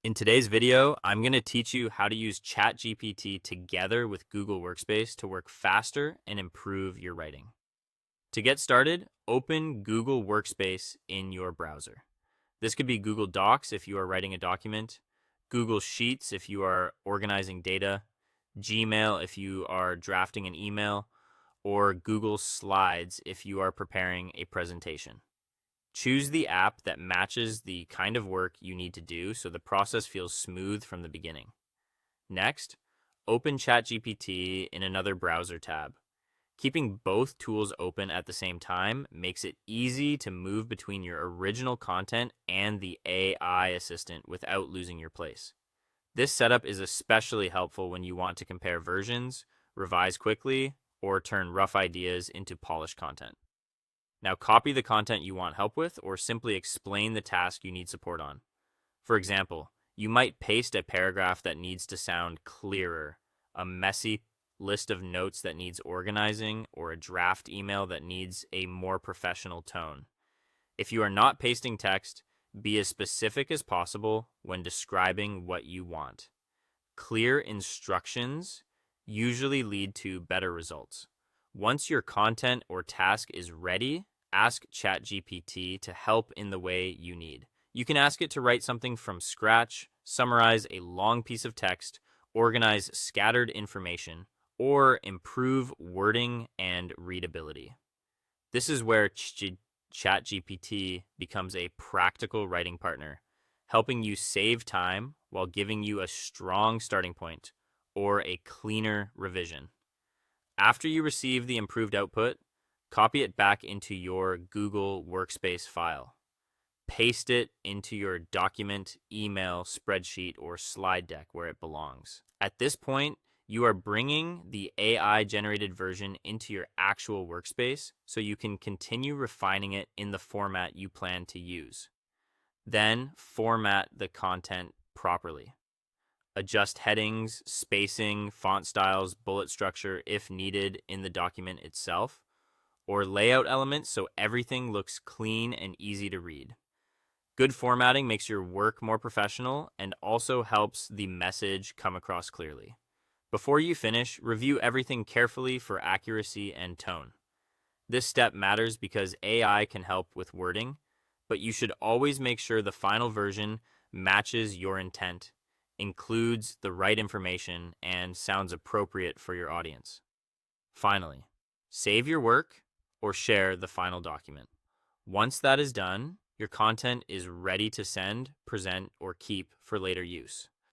In today's video, I'm going to teach you how to use ChatGPT together with Google Workspace to work faster and improve your writing. To get started, open Google Workspace in your browser. This could be Google Docs if you are writing a document, Google Sheets if you are organizing data, Gmail if you are drafting an email, or Google Slides if you are preparing a presentation. Choose the app that matches the kind of work you need to do so the process feels smooth from the beginning. Next, open ChatGPT in another browser tab. Keeping both tools open at the same time makes it easy to move between your original content and the AI assistant without losing your place. This setup is especially helpful when you want to compare versions, revise quickly, or turn rough ideas into polished content. Now copy the content you want help with or simply explain the task you need support on. For example, you might paste a paragraph that needs to sound clearer, a messy list of notes that needs organizing, or a draft email that needs a more professional tone. If you are not pasting text, be as specific as possible when describing what you want. Clear instructions usually lead to better results. Once your content or task is ready, ask ChatGPT to help in the way you need. You can ask it to write something from scratch, summarize a long piece of text, organize scattered information, or improve wording and readability. This is where ChatGPT becomes a practical writing partner, helping you save time while giving you a strong starting point or a cleaner revision. After you receive the improved output, copy it back into your Google Workspace file. Paste it into your document, email, spreadsheet, or slide deck where it belongs. At this point, you are bringing the AI-generated version into your actual workspace so you can continue refining it in the format you plan to use. Then format the content properly. Adjust headings, spacing, font styles, bullet structure if needed in the document itself, or layout elements so everything looks clean and easy to read. Good formatting makes your work more professional and also helps the message come across clearly. Before you finish, review everything carefully for accuracy and tone. This step matters because AI can help with wording, but you should always make sure the final version matches your intent, includes the right information, and sounds appropriate for your audience. Finally, save your work or share the final document. Once that is done, your content is ready to send, present, or keep for later use.